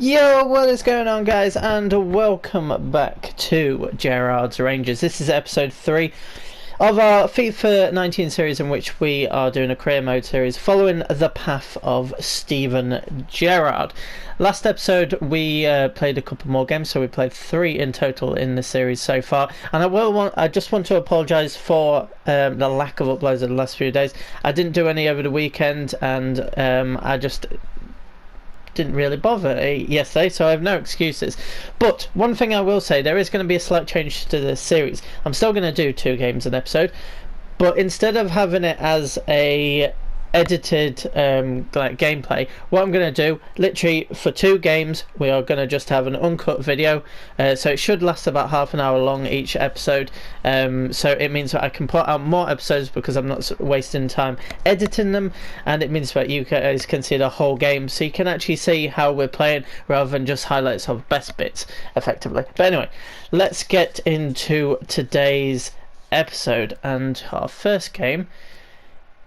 Yo, what is going on, guys, and welcome back to Gerrard's Rangers. This is episode 3 of our FIFA 19 series, in which we are doing a career mode series following the path of Steven Gerrard. Last episode we played a couple more games, so we played 3 in total in the series so far. And I just want to apologise for the lack of uploads in the last few days. I didn't do any over the weekend, and I just didn't really bother yesterday, so I have no excuses. But one thing I will say, there is going to be a slight change to the series. I'm still going to do 2 games an episode, but instead of having it as a edited like gameplay, what I'm going to do, literally for 2 games, we are going to just have an uncut video, so it should last about half an hour long each episode, so it means that I can put out more episodes because I'm not wasting time editing them, and it means that you guys can see the whole game, so you can actually see how we're playing rather than just highlights of best bits effectively. But anyway, let's get into today's episode, and our first game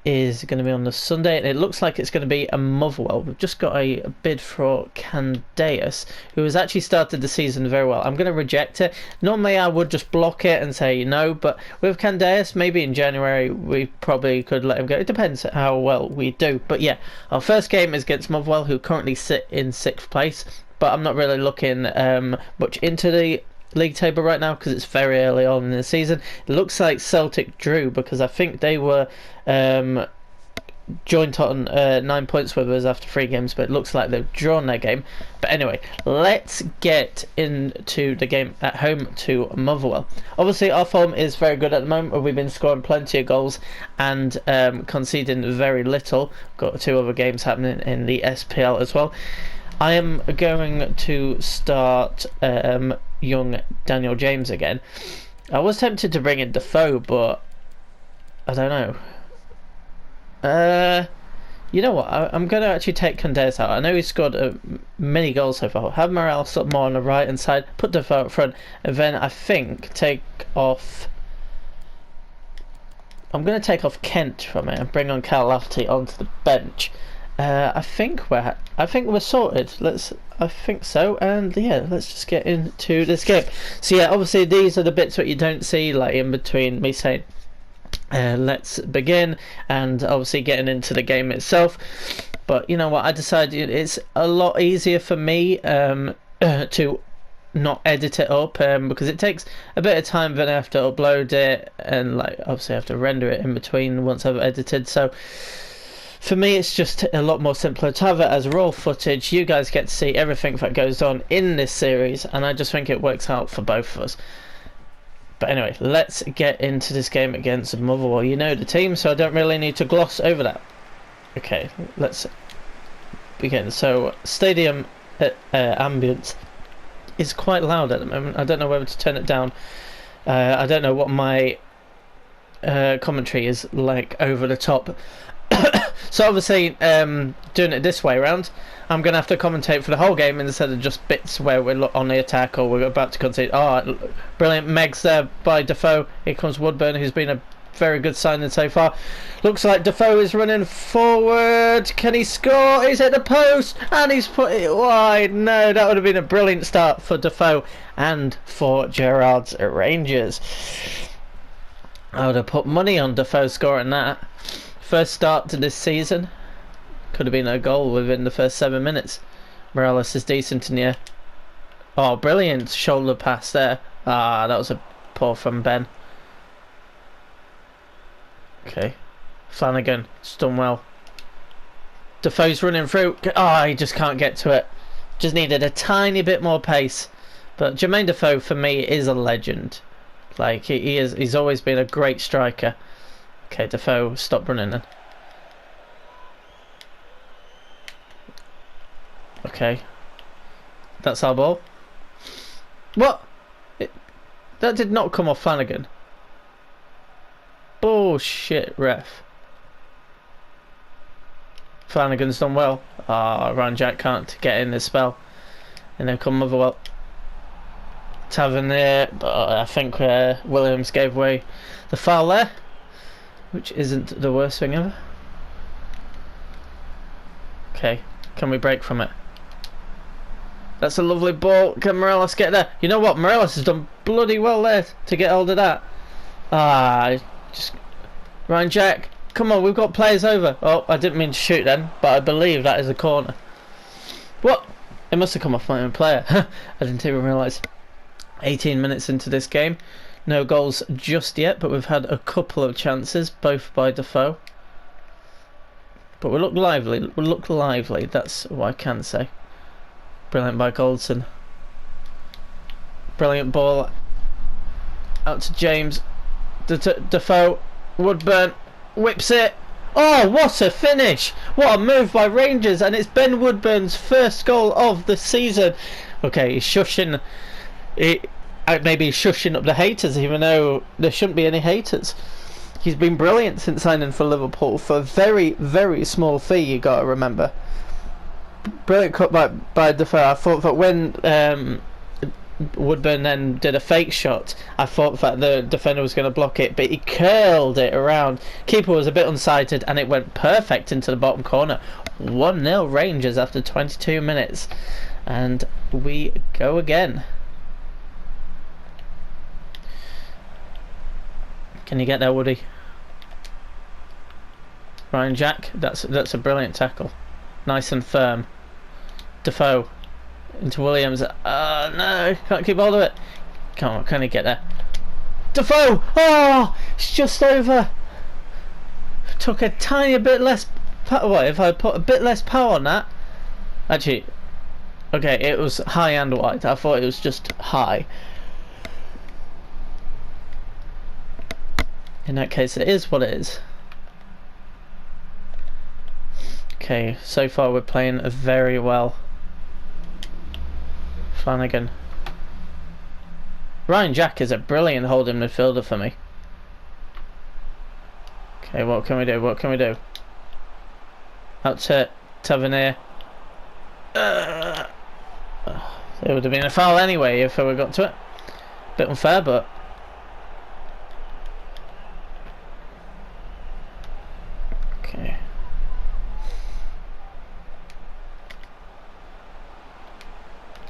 is going to be on the Sunday, and it looks like it's going to be a Motherwell. We've just got a bid for Candeas, who has actually started the season very well. I'm going to reject it. Normally I would just block it and say no, but with Candeas, maybe in January we probably could let him go. It depends how well we do. But yeah, our first game is against Motherwell, who currently sit in 6th place, but I'm not really looking much into the league table right now because it's very early on in the season. It looks like Celtic drew, because I think they were joint on 9 points with us after 3 games, but it looks like they've drawn their game. But anyway, let's get into the game at home to Motherwell. Obviously our form is very good at the moment. We've been scoring plenty of goals and conceding very little. Got 2 other games happening in the SPL as well. I am going to start young Daniel James again. I was tempted to bring in Defoe, but I don't know. You know what? I'm going to actually take Candeas out. I know he's scored many goals so far. Have Morales up more on the right hand side, put Defoe up front, and then I think take off. I'm going to take off Kent from it and bring on Cal Lafferty onto the bench. I think we're sorted. I think so, and yeah, let's just get into this game. So yeah, obviously these are the bits that you don't see, like in between me saying let's begin and obviously getting into the game itself. But you know what, I decided it's a lot easier for me to not edit it up, because it takes a bit of time. Then I have to upload it, and like obviously I have to render it in between once I've edited. So for me, it's just a lot more simpler to have it as raw footage. You guys get to see everything that goes on in this series, and I just think it works out for both of us. But anyway, let's get into this game against Motherwell. You know the team, so I don't really need to gloss over that. Okay, let's begin. So, stadium ambience is quite loud at the moment. I don't know whether to turn it down. I don't know what my commentary is like over the top. So obviously, doing it this way around, I'm going to have to commentate for the whole game instead of just bits where we're on the attack or we're about to concede. Oh, brilliant Megs there by Defoe. Here comes Woodburn, who's been a very good signing so far. Looks like Defoe is running forward. Can he score? He's at the post and he's put it wide. No, that would have been a brilliant start for Defoe and for Gerrard's Rangers. I would have put money on Defoe scoring that. First start to this season. Could have been a goal within the first 7 minutes. Morales is decent in the air. Oh, brilliant shoulder pass there. Ah, that was a poor from Ben. Okay. Flanagan, it's done well. Defoe's running through. Oh, he just can't get to it. Just needed a tiny bit more pace. But Jermaine Defoe, for me, is a legend. Like, he's always been a great striker. Okay, Defoe, stop running then. Okay. That's our ball. What? That did not come off Flanagan. Bullshit, ref. Flanagan's done well. Ah, Ryan Jack can't get in this spell. And then come Motherwell. Tavernier, but I think Williams gave away the foul there, which isn't the worst thing ever. Okay, can we break from it? That's a lovely ball. Can Morelos get there? You know what? Morelos has done bloody well there to get hold of that. Just Ryan Jack. Come on, we've got players over. Oh, I didn't mean to shoot then, but I believe that is a corner. What? It must have come off my own player. I didn't even realise. 18 minutes into this game. No goals just yet, but we've had a couple of chances, both by Defoe. But we look lively. We look lively, that's what I can say. Brilliant by Goldson. Brilliant ball out to James. Defoe. Woodburn whips it. Oh, what a finish! What a move by Rangers, and it's Ben Woodburn's first goal of the season. Okay, he's shushing. Maybe he's shushing up the haters, even though there shouldn't be any haters. He's been brilliant since signing for Liverpool for a very, very small fee, you got to remember. Brilliant cut by Defoe. I thought that when Woodburn then did a fake shot, I thought that the defender was going to block it, but he curled it around. Keeper was a bit unsighted and it went perfect into the bottom corner. 1-0 Rangers after 22 minutes. And we go again. Can you get there, Woody? Ryan Jack, that's a brilliant tackle. Nice and firm. Defoe into Williams. No, can't keep hold of it. Come on, can he get there? Defoe! Oh, it's just over. Took a tiny bit less power. What, if I put a bit less power on that? Actually, okay, it was high and wide. I thought it was just high. In that case, it is what it is. Okay, so far we're playing very well. Flanagan. Ryan Jack is a brilliant holding midfielder for me. Okay, what can we do? What can we do? Out to Tavernier. It would have been a foul anyway if we got to it. Bit unfair, but okay.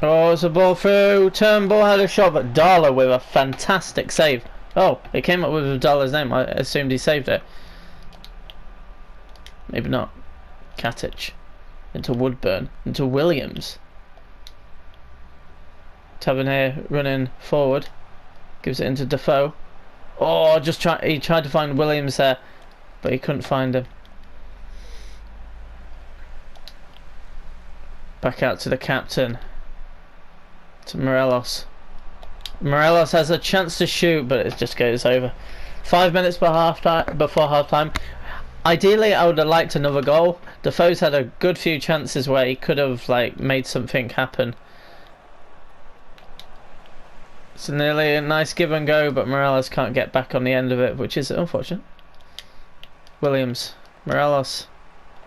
Oh, it's a ball through. Turnbull had a shot, but Darla with a fantastic save. Oh, it came up with Darla's name. I assumed he saved it. Maybe not. Katic. Into Woodburn. Into Williams. Tavernier running forward. Gives it into Defoe. Oh, he tried to find Williams there, but he couldn't find him. Back out to the captain. To Morelos. Morelos has a chance to shoot, but it just goes over. 5 minutes before half time. Ideally, I would have liked another goal. Defoe's had a good few chances where he could have made something happen. It's nearly a nice give and go, but Morelos can't get back on the end of it, which is unfortunate. Williams. Morelos.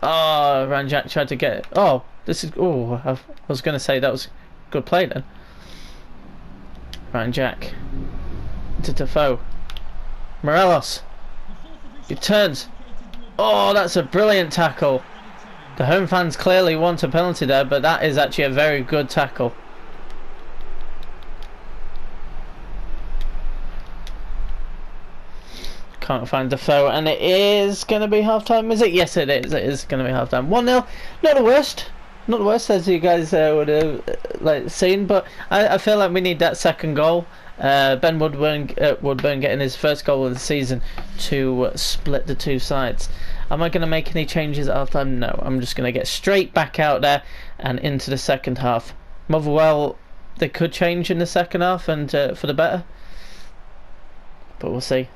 Oh, Ranjak tried to get it. Oh, this is... Oh, I was going to say that was good play then. Ryan Jack to Defoe. Morelos. He turns. Oh, that's a brilliant tackle. The home fans clearly want a penalty there, but that is actually a very good tackle. Can't find Defoe, and it is going to be half time, is it? Yes, it is. It is going to be half time. 1-0. Not the worst. Not the worst, as you guys would have seen, but I feel like we need that second goal. Ben Woodburn getting his first goal of the season to split the two sides. Am I going to make any changes at half time? No, I'm just going to get straight back out there and into the second half. Motherwell, they could change in the second half and for the better, but we'll see.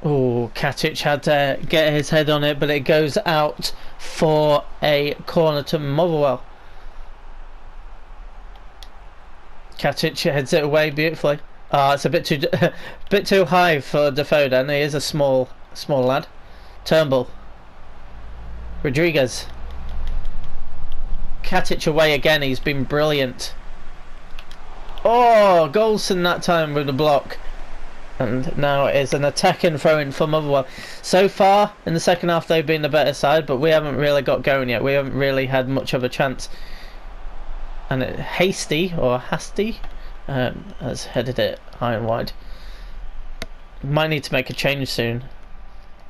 Oh, Katic had to get his head on it, but it goes out for a corner to Motherwell. Katic heads it away beautifully. It's a bit too high for Defoe then. He is a small lad. Turnbull. Rodriguez. Katic away again. He's been brilliant. Oh, Goldson that time with the block. And now it is an attacking throw-in for Motherwell. So far, in the second half, they've been the better side, but we haven't really got going yet. We haven't really had much of a chance. And Hasty has headed it high and wide. Might need to make a change soon.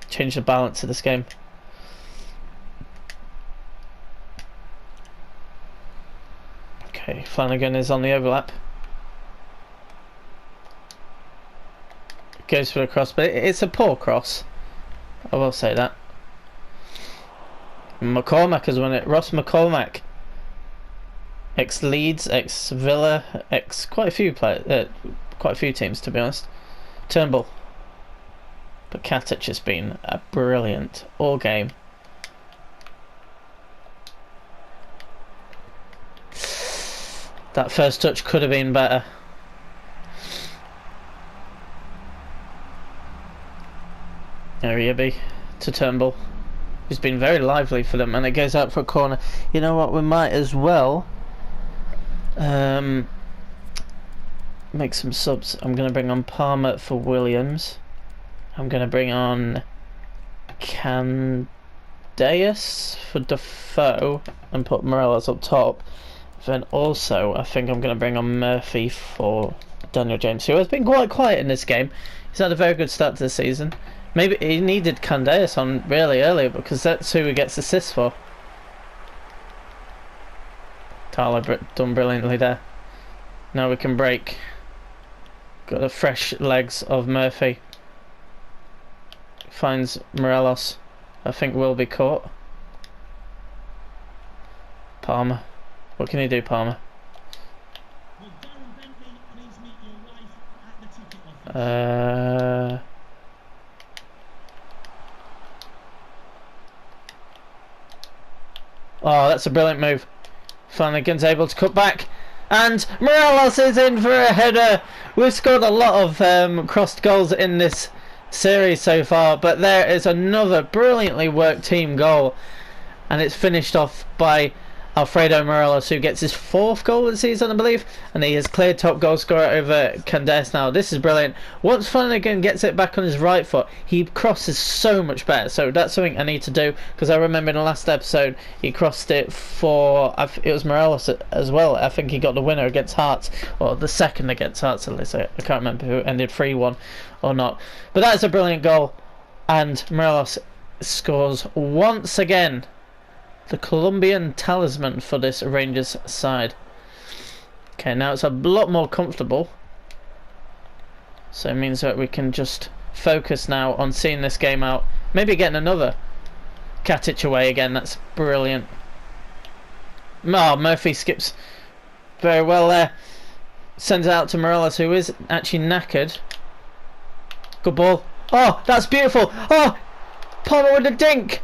Change the balance of this game. Okay, Flanagan is on the overlap. Goes for the cross, but it's a poor cross. I will say that. McCormack has won it. Ross McCormack, ex-Leeds, ex-Villa, quite a few players, quite a few teams to be honest. Turnbull, but Katic has been a brilliant all game. That first touch could have been better. Ariabi to Turnbull, who's been very lively for them, and it goes out for a corner. You know what, we might as well make some subs. I'm going to bring on Palmer for Williams. I'm going to bring on Candeas for Defoe and put Morelos up top. Then also I think I'm going to bring on Murphy for Daniel James, who has been quite quiet in this game. He's had a very good start to the season. Maybe he needed Candeas on really early because that's who he gets assists for. Tyler done brilliantly there. Now we can break. Got the fresh legs of Murphy. Finds Morelos. I think will be caught. Palmer. What can he do, Palmer? Oh, that's a brilliant move. Flanagan's able to cut back, and Morelos is in for a header. We've scored a lot of crossed goals in this series so far, but there is another brilliantly worked team goal, and it's finished off by Alfredo Morelos, who gets his 4th goal of the season, I believe, and he has cleared top goal scorer over Candeas now. This is brilliant. Once Flanagan gets it back on his right foot, he crosses so much better. So that's something I need to do, because I remember in the last episode he crossed it for, it was Morelos as well. I think he got the winner against Hearts, or the second against Hearts at least. I can't remember who ended 3-1 or not. But that is a brilliant goal, and Morelos scores once again. The Colombian talisman for this Rangers side. Okay, now it's a lot more comfortable. So it means that we can just focus now on seeing this game out. Maybe getting another Katic away again. That's brilliant. Oh, Murphy skips very well there. Sends it out to Morelos, who is actually knackered. Good ball. Oh, that's beautiful. Oh, Palmer with a dink.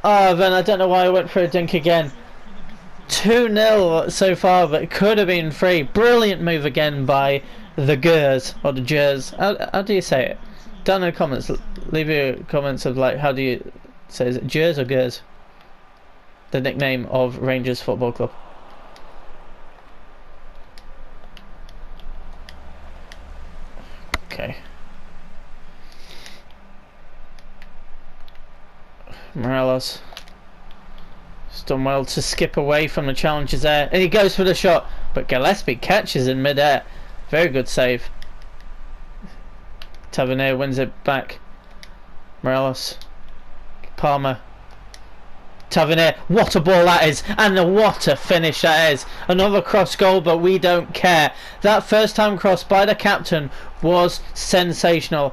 Oh, then I don't know why I went for a dink again. 2-0 so far, but it could have been 3. Brilliant move again by the Gers, or the Gers. How do you say it? Down in the comments, leave your comments of like, how do you say, is it Gers or Gers? The nickname of Rangers Football Club. Okay. Morelos has done well to skip away from the challenges there, and he goes for the shot, but Gillespie catches in mid-air. Very good save. Tavernier wins it back. Morelos, Palmer, Tavernier. What a ball that is, and what a finish that is. Another cross goal, but we don't care. That first time cross by the captain was sensational,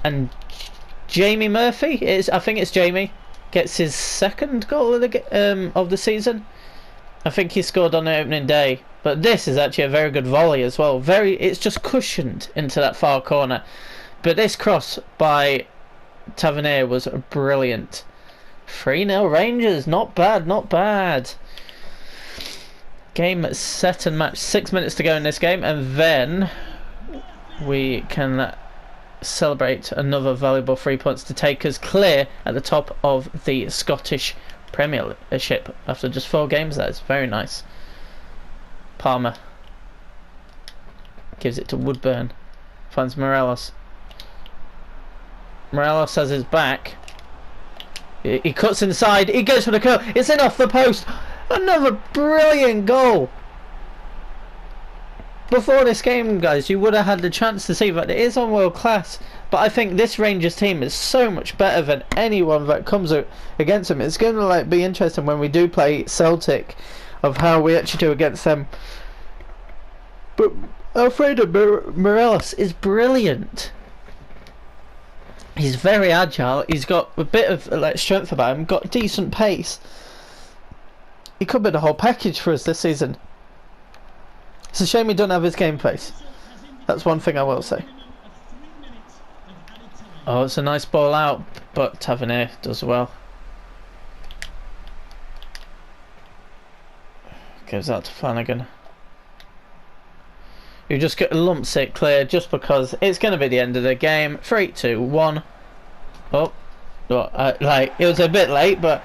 and Jamie Murphy, I think it's Jamie, gets his 2nd goal of the season. I think he scored on the opening day, but this is actually a very good volley as well. It's just cushioned into that far corner, but this cross by Tavernier was brilliant. 3-0 Rangers, not bad, not bad. Game set and match. 6 minutes to go in this game, and then we can celebrate another valuable 3 points to take us clear at the top of the Scottish Premiership after just 4 games. That is very nice. Palmer gives it to Woodburn, finds Morelos, Morelos has his back. He cuts inside. He goes for the curl. It's in off the post. Another brilliant goal. Before this game, guys, you would have had the chance to see that it is on world class. But I think this Rangers team is so much better than anyone that comes against them. It's going to like be interesting when we do play Celtic, of how we actually do against them. But Alfredo Morelos is brilliant. He's very agile. He's got a bit of like strength about him. Got decent pace. He could be the whole package for us this season. It's a shame he doesn't have his game face. That's one thing I will say. Oh, it's a nice ball out, but Tavernier does well. Gives that to Flanagan. You just get lumps it clear just because it's going to be the end of the game. 3, 2, 1. Oh, like it was a bit late, but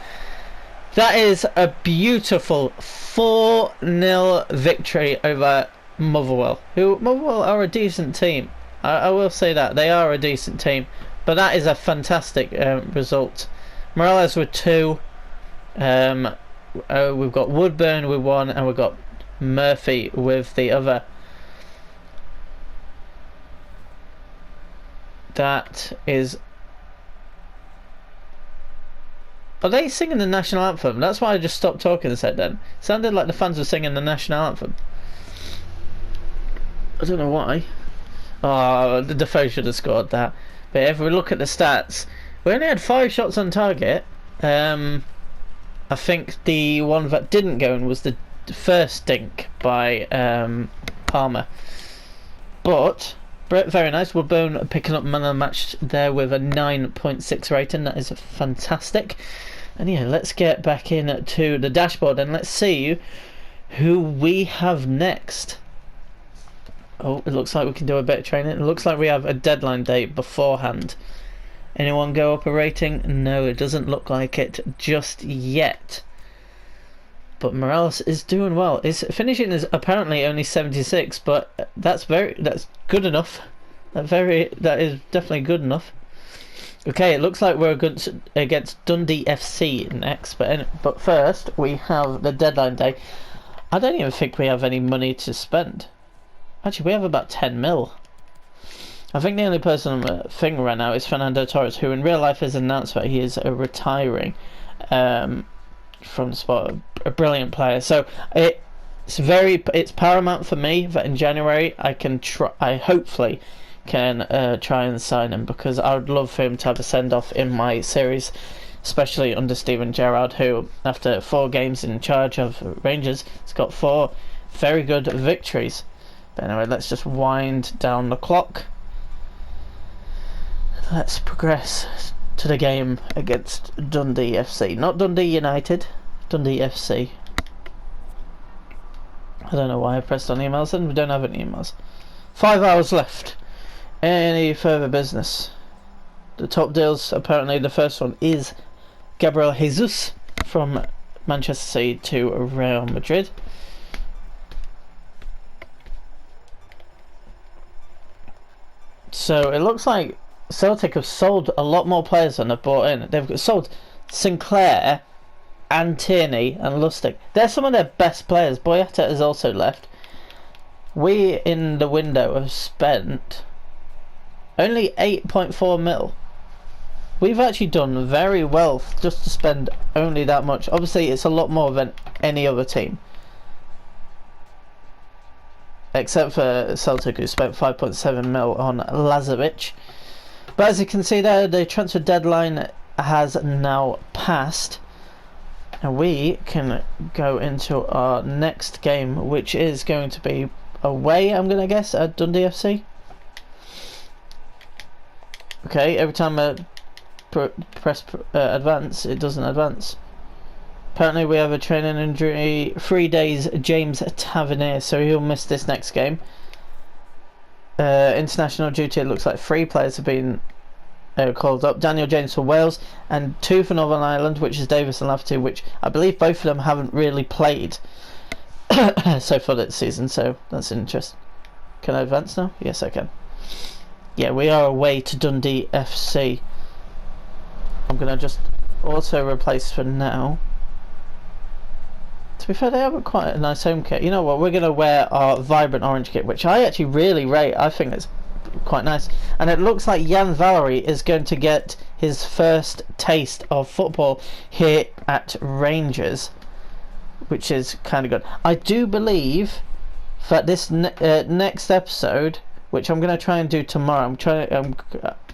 that is a beautiful 4-0 victory over Motherwell. Motherwell are a decent team. I will say that they are a decent team, but that is a fantastic result. Morales with 2. We've got Woodburn with 1, and we've got Murphy with the other. That is. Are they singing the national anthem? That's why I just stopped talking and said then. It sounded like the fans were singing the national anthem. I don't know why. Oh, the Defoe should have scored that. But if we look at the stats, we only had 5 shots on target. I think the one that didn't go in was the first dink by Palmer. But very nice. Woodburn picking up man of the match there with a 9.6 rating. That is fantastic. And yeah, let's get back in to the dashboard and let's see who we have next. Oh, it looks like we can do a bit of training. It looks like we have a deadline date beforehand. Anyone go up a rating? No, it doesn't look like it just yet. But Morales is doing well. His finishing is apparently only 76, but that's good enough. That is definitely good enough. Okay, it looks like we're against Dundee FC next, but first we have the deadline day. I don't even think we have any money to spend. Actually, we have about 10 mil. I think the only person on the thing right now is Fernando Torres, who in real life has announced that he is retiring from the sport. A brilliant player. So it's paramount for me that in January I hopefully can try and sign him, because I would love for him to have a send-off in my series, especially under Steven Gerrard, who after 4 games in charge of Rangers has got 4 very good victories. But anyway, let's just wind down the clock. Let's progress to the game against Dundee FC. Not Dundee United, Dundee FC. I don't know why I pressed on emails and we don't have any emails. 5 hours left. Any further business? The top deals, apparently the first one is Gabriel Jesus from Manchester City to Real Madrid. So it looks like Celtic have sold a lot more players than they've bought in. They've sold Sinclair and Tierney and Lustig. They're some of their best players. Boyata has also left. We in the window have spent only 8.4 mil. We've actually done very well just to spend only that much. Obviously it's a lot more than any other team, except for Celtic, who spent 5.7 mil on Lazovic. But as you can see there, the transfer deadline has now passed, and we can go into our next game, which is going to be away, I'm going to guess, at Dundee FC. Okay, every time I press advance, it doesn't advance. Apparently we have a training injury, 3 days, James Tavernier, so he'll miss this next game. International duty, it looks like 3 players have been called up. Daniel James for Wales and 2 for Northern Ireland, which is Davis and Lafferty, which I believe both of them haven't really played so far this season, so that's interesting. Can I advance now? Yes, I can. Yeah, we are away to Dundee FC. I'm going to just auto replace for now. To be fair, they have quite a nice home kit. You know what, we're going to wear our vibrant orange kit, which I actually really rate. I think it's quite nice. And it looks like Jan Valery is going to get his first taste of football here at Rangers, which is kind of good. I do believe that this next episode, which I'm going to try and do tomorrow, I'm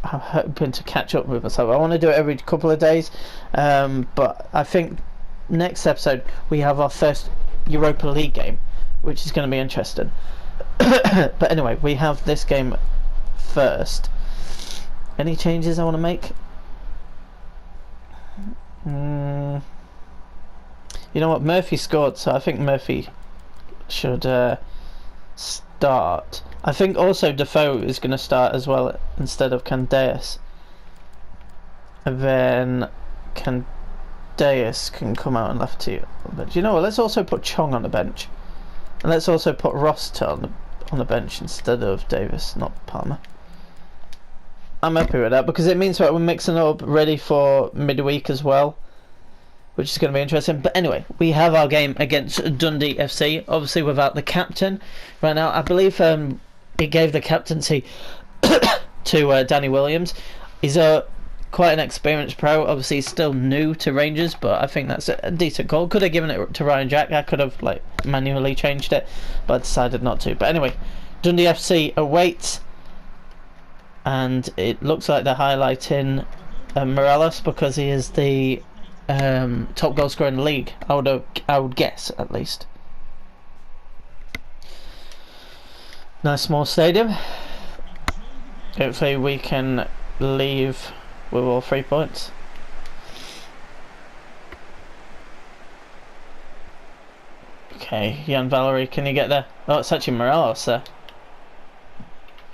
hoping to catch up with myself. I want to do it every couple of days, but I think next episode we have our first Europa League game, which is going to be interesting. But anyway, we have this game first. Any changes I want to make? You know what, Murphy scored, so I think Murphy should start. I think also Defoe is going to start as well instead of Candeas. And then Candeas can come out and lefty. But you know what, let's also put Chong on the bench. And let's also put Rossiter on the bench instead of Davis, not Palmer. I'm happy with that because it means that we're mixing up ready for midweek as well, which is going to be interesting. But anyway, we have our game against Dundee FC, obviously without the captain right now. I believe it gave the captaincy to Danny Williams. He's quite an experienced pro. Obviously, he's still new to Rangers, but I think that's a decent call. Could have given it to Ryan Jack. I could have manually changed it, but I decided not to. But anyway, Dundee FC awaits. And it looks like they're highlighting Morelos because he is the top goal scorer in the league. I would guess, at least. Nice small stadium. Hopefully we can leave with all 3 points. Okay, Jan Valery, can you get there? Oh, it's actually Morelos there.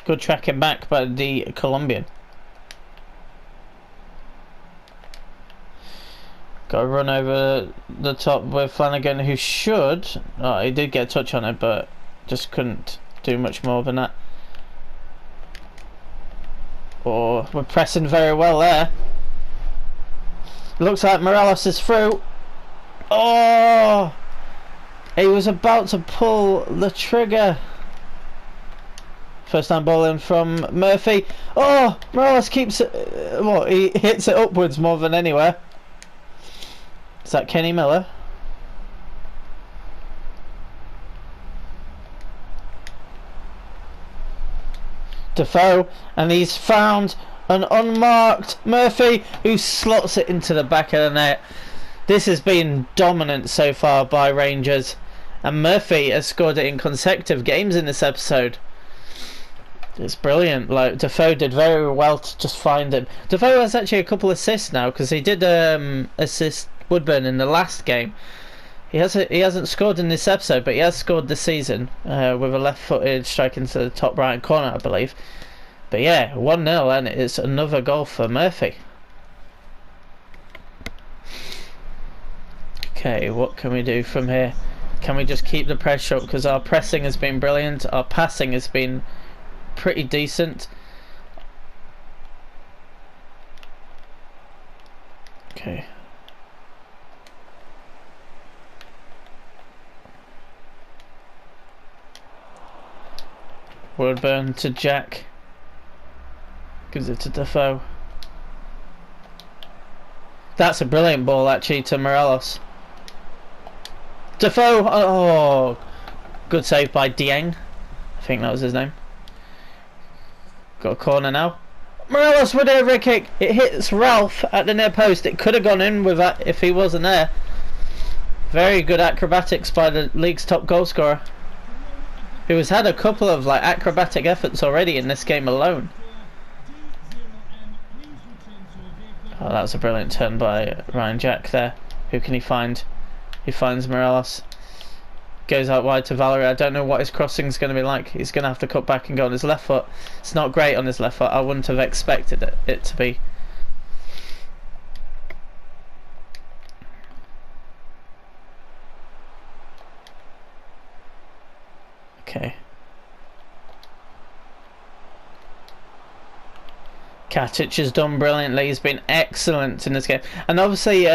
Good tracking back by the Colombian. Got to run over the top with Flanagan, who should... Oh, he did get a touch on it, but just couldn't do much more than that. Oh, we're pressing very well there. Looks like Morelos is through. Oh! He was about to pull the trigger. First time ball in from Murphy. Oh, Morelos keeps it. Well, he hits it upwards more than anywhere. Is that Kenny Miller? Defoe, and he's found an unmarked Murphy who slots it into the back of the net. This has been dominant so far by Rangers, and Murphy has scored it in consecutive games in this episode. It's brilliant. Defoe did very well to just find him. Defoe has actually a couple assists now because he did assist Woodburn in the last game. He hasn't scored in this episode, but he has scored this season with a left-footed strike into the top right corner, I believe. But yeah, 1-0, and it's another goal for Murphy. Okay, what can we do from here? Can we just keep the pressure up? Because our pressing has been brilliant. Our passing has been pretty decent. Okay. Woodburn to Jack. Gives it to Defoe. That's a brilliant ball actually to Morelos. Defoe! Oh! Good save by Dieng. I think that was his name. Got a corner now. Morelos with a free kick. It hits Ralph at the near post. It could have gone in with that if he wasn't there. Very good acrobatics by the league's top goal scorer, who has had a couple of acrobatic efforts already in this game alone. Oh, that was a brilliant turn by Ryan Jack there. Who can he find? He finds Morelos. Goes out wide to Valery. I don't know what his crossing is going to be like. He's going to have to cut back and go on his left foot. It's not great on his left foot. I wouldn't have expected it to be. Okay. Katic has done brilliantly. He's been excellent in this game. And obviously,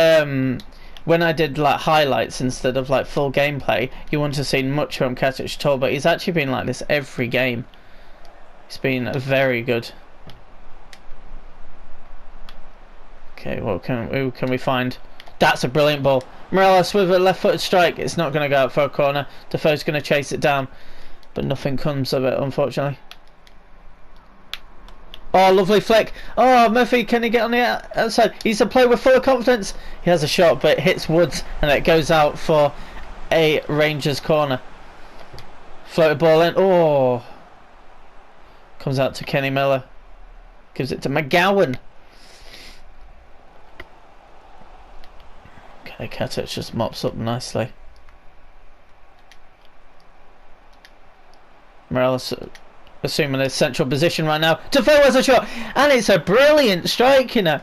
when I did like highlights instead of like full gameplay, you wouldn't have seen much from Katic at all. But he's actually been like this every game. He's been very good. Okay, who can we find? That's a brilliant ball. Morelos with a left-footed strike. It's not going to go out for a corner. Defoe's going to chase it down, but nothing comes of it, unfortunately. Oh, lovely flick. Oh, Murphy, can he get on the outside? He's a player with full confidence. He has a shot, but it hits Woods, and it goes out for a Rangers corner. Floated ball in. Oh. Comes out to Kenny Miller. Gives it to McGowan. Okay, Katic just mops up nicely. Morelos assuming a central position right now. Defoe has a shot, and it's a brilliant strike, you know.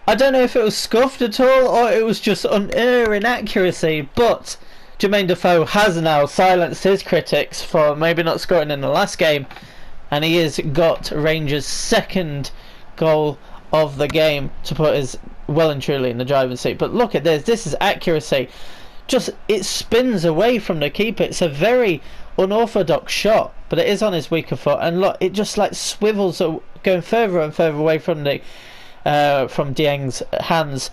I don't know if it was scuffed at all or it was just unerring accuracy, but Jermaine Defoe has now silenced his critics for maybe not scoring in the last game, and he has got Rangers' second goal of the game to put us well and truly in the driving seat. But look at this is accuracy. Just, it spins away from the keeper. It's a very unorthodox shot, but it is on his weaker foot, and look, it just like swivels going further and further away from the from Dieng's hands.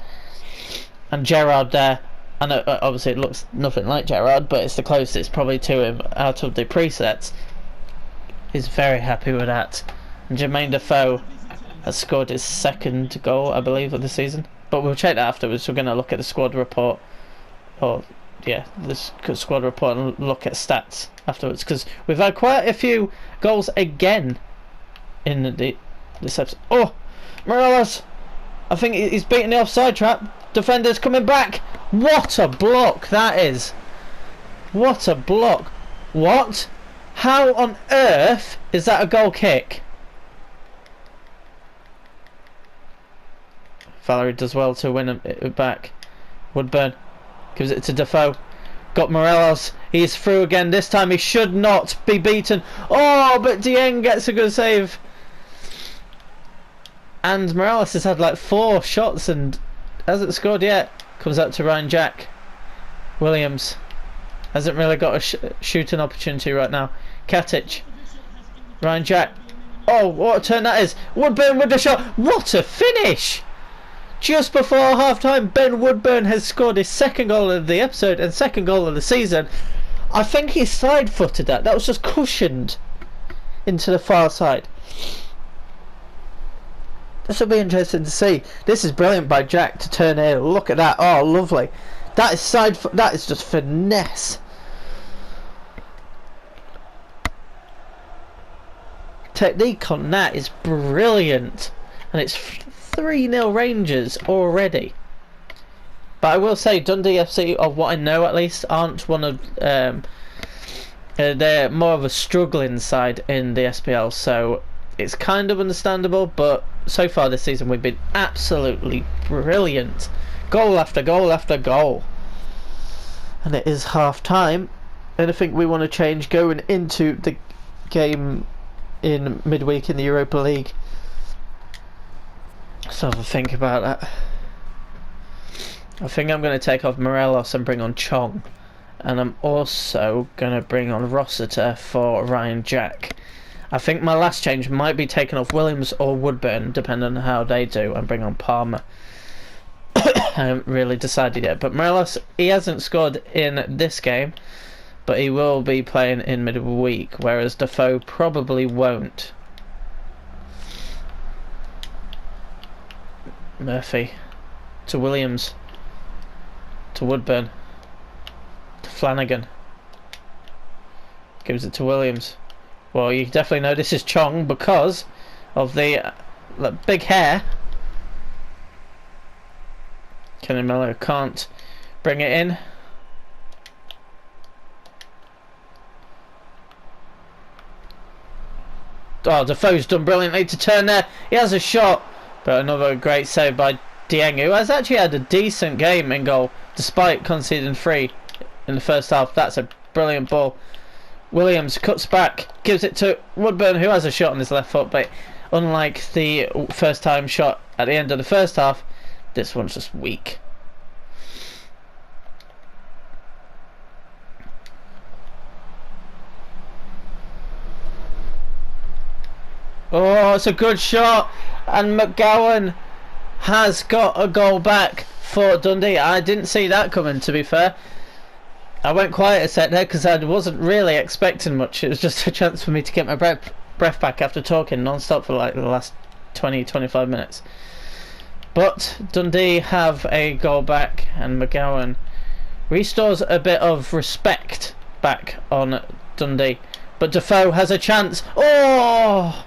And Gerrard there, and obviously it looks nothing like Gerrard, but it's the closest probably to him out of the presets. He's very happy with that. And Jermaine Defoe has scored his second goal, I believe, of the season. But we'll check that afterwards. We're going to look at the squad report. Oh, yeah, the squad report and look at stats afterwards. Because we've had quite a few goals again in this episode. Oh, Morelos! I think he's beating the offside trap. Defender's coming back. What a block that is. What a block. What? How on earth is that a goal kick? Valerie does well to win it back. Woodburn gives it to Defoe. Got Morelos. He's through again. This time he should not be beaten. Oh, but Dieng gets a good save. And Morelos has had like 4 shots and hasn't scored yet. Comes up to Ryan Jack. Williams hasn't really got a shooting opportunity right now. Katic. Ryan Jack. Oh, what a turn that is. Woodburn with the shot. What a finish! Just before half-time, Ben Woodburn has scored his second goal of the episode and second goal of the season. I think he side-footed that. That was just cushioned into the far side. This will be interesting to see. This is brilliant by Jack to turn here. Look at that. Oh, lovely. That is that is just finesse. Technique on that is brilliant. And it's 3-0 Rangers already. But I will say Dundee FC, of what I know at least, aren't one of they're more of a struggling side in the SPL, so it's kind of understandable. But so far this season we've been absolutely brilliant, goal after goal after goal. And it is half time. Anything we want to change going into the game in midweek in the Europa League? Let's have a think about that. I think I'm going to take off Morelos and bring on Chong, and I'm also going to bring on Rossiter for Ryan Jack. I think my last change might be taking off Williams or Woodburn, depending on how they do, and bring on Palmer. I haven't really decided yet, but Morelos, he hasn't scored in this game, but he will be playing in midweek, whereas Defoe probably won't. Murphy to Williams to Woodburn to Flanagan, gives it to Williams. Well, you definitely know this is Chong because of the big hair. Kenny Miller can't bring it in. Oh, Defoe's done brilliantly to turn there. He has a shot. But another great save by Dieng, who has actually had a decent game in goal, despite conceding 3 in the first half. That's a brilliant ball. Williams cuts back, gives it to Woodburn, who has a shot on his left foot, but unlike the first time shot at the end of the first half, this one's just weak. Oh, it's a good shot, and McGowan has got a goal back for Dundee. I didn't see that coming, to be fair. I went quiet a sec there because I wasn't really expecting much. It was just a chance for me to get my breath back after talking non-stop for like the last 20-25 minutes. But Dundee have a goal back, and McGowan restores a bit of respect back on Dundee. But Defoe has a chance. Oh!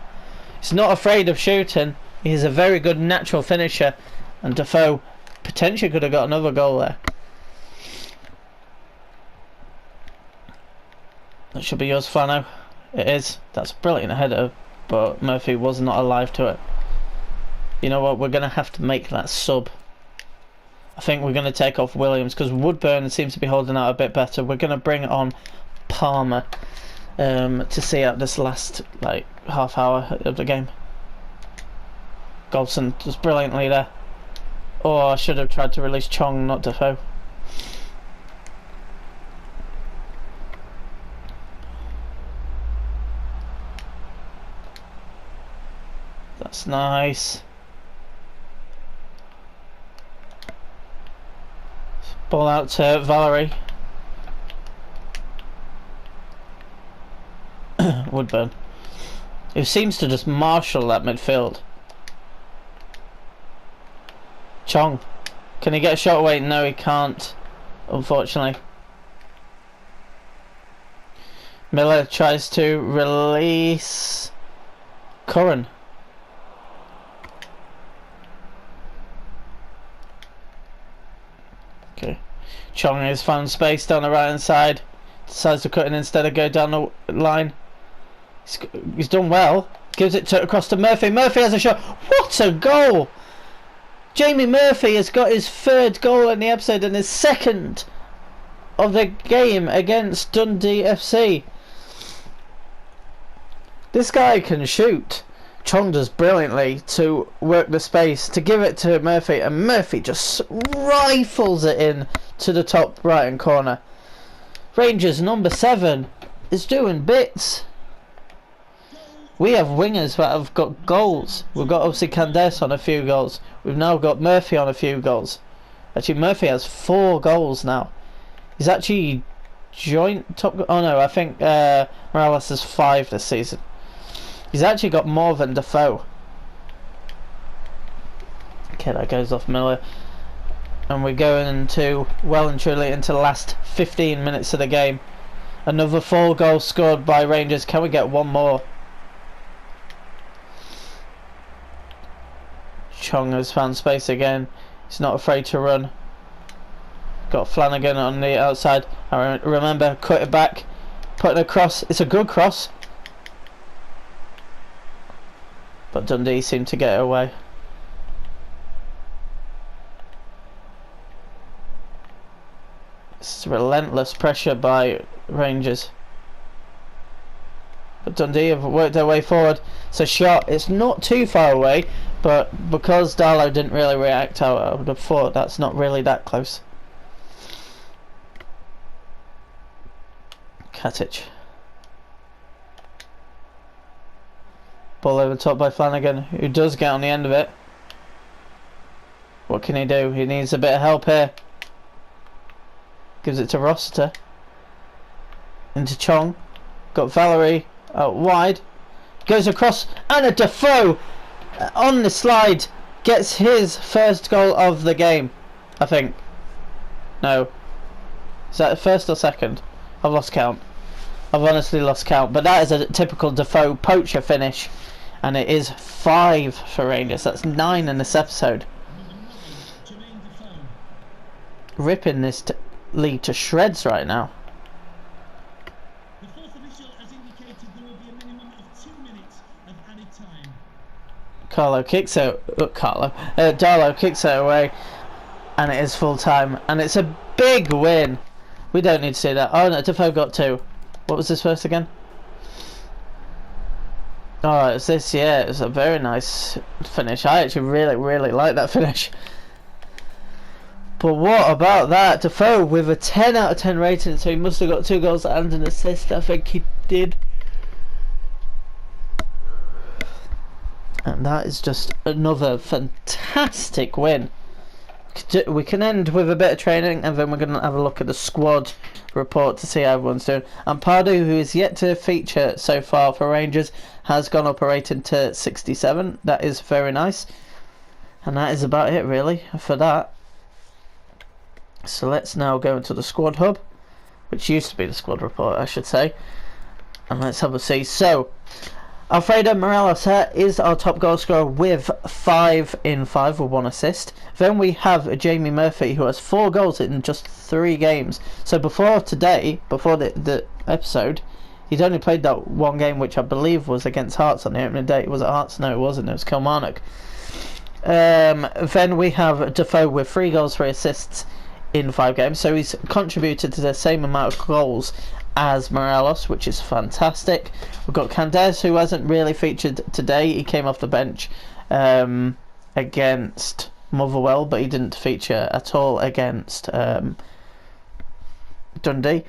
He's not afraid of shooting. He's a very good natural finisher, and Defoe potentially could have got another goal there. That should be yours, Flano. It is. That's a brilliant header, but Murphy was not alive to it. You know what? We're going to have to make that sub. I think we're going to take off Williams because Woodburn seems to be holding out a bit better. We're going to bring on Palmer to see out this last like half hour of the game. Golson just brilliantly there. Oh, I should have tried to release Chong, not Defoe. That's nice. Ball out to Valerie. Woodburn, who seems to just marshal that midfield. Chong, can he get a shot away? No, he can't, unfortunately. Miller tries to release Curran. Okay, Chong has found space down the right hand side. Decides to cut in instead of go down the line. He's done well. Gives it across to Murphy. Murphy has a shot. What a goal! Jamie Murphy has got his third goal in the episode and his second of the game against Dundee FC. This guy can shoot. Chong does brilliantly to work the space to give it to Murphy, and Murphy just rifles it in to the top right hand corner. Rangers number 7 is doing bits. We have wingers that have got goals. We've got obviously Candace on a few goals. We've now got Murphy on a few goals. Actually, Murphy has 4 goals now. He's actually joint top. Oh no, I think Morales has 5 this season. He's actually got more than Defoe. Okay, that goes off Miller. And we're going into well and truly into the last 15 minutes of the game. Another 4 goals scored by Rangers. Can we get one more? Chong has found space again. He's not afraid to run. Got Flanagan on the outside. I remember cut it back, putting a cross. It's a good cross, but Dundee seemed to get it away. It's relentless pressure by Rangers, but Dundee have worked their way forward. It's a shot. It's not too far away, but because Darlow didn't really react, I would have thought that's not really that close. Katic. Ball over the top by Flanagan, who does get on the end of it. What can he do? He needs a bit of help here. Gives it to Rossiter. Into Chong. Got Valerie out wide. Goes across, and a Defoe on the slide gets his first goal of the game, I think. No. Is that the first or second? I've lost count. I've honestly lost count. But that is a typical Defoe poacher finish. And it is 5 for Rangers. That's 9 in this episode. Ripping this league to shreds right now. The fourth official has indicated there will be a minimum of 2 minutes of added time. Darlow kicks it away, and it is full time, and it's a big win. We don't need to see that. Oh no, Defoe got 2. What was his first again? Oh, it's this, yeah, it's a very nice finish. I actually really like that finish. But what about that? Defoe with a 10 out of 10 rating, so he must have got 2 goals and an assist. I think he did. And that is just another fantastic win. We can end with a bit of training, and then we're going to have a look at the squad report to see how everyone's doing. And Pardew, who is yet to feature so far for Rangers, has gone up a rating to 67. That is very nice. And that is about it really for that. So let's now go into the squad hub, which used to be the squad report, I should say. And let's have a see. So Alfredo Morelos is our top goal scorer with 5 in 5 with 1 assist. Then we have Jamie Murphy, who has 4 goals in just 3 games. So before today, before the episode, he'd only played that 1 game, which I believe was against Hearts on the opening day. Was it Hearts? No, it wasn't. It was Kilmarnock. Then we have Defoe with 3 goals, 3 assists in 5 games. So he's contributed to the same amount of goals as Morelos, which is fantastic. We've got Candes, who hasn't really featured today. He came off the bench against Motherwell, but he didn't feature at all against Dundee.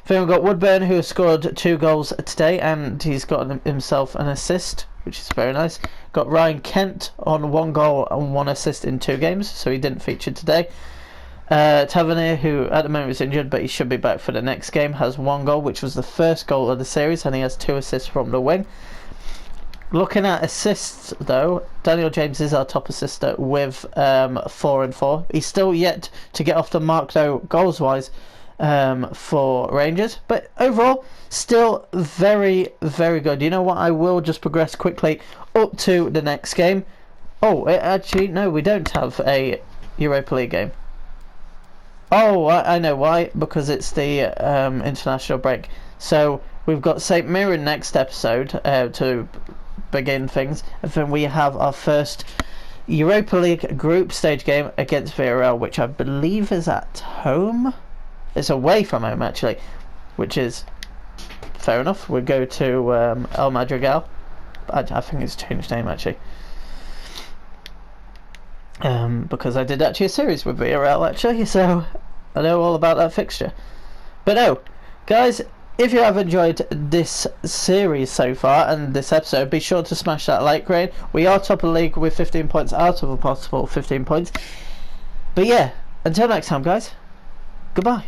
Then we've got Woodburn, who has scored 2 goals today, and he's got himself an assist, which is very nice. Got Ryan Kent on 1 goal and 1 assist in 2 games, so he didn't feature today. Tavernier, who at the moment is injured but he should be back for the next game, has 1 goal, which was the first goal of the series, and he has 2 assists from the wing. Looking at assists though, Daniel James is our top assister with 4 and 4. He's still yet to get off the mark though goals wise for Rangers, but overall still very good. You know what, I will just progress quickly up to the next game. Oh, actually no, we don't have a Europa League game. Oh, I know why, because it's the international break. So we've got St Mirren next episode to begin things, and then we have our first Europa League group stage game against Villarreal, which I believe is at home. It's away from home actually, which is fair enough. We go to El Madrigal. I think it's changed name actually. Because I did actually a series with Villarreal actually, so I know all about that fixture. But no, guys, if you have enjoyed this series so far and this episode, be sure to smash that like rating. We are top of the league with 15 points out of a possible 15 points. But yeah, until next time guys, goodbye.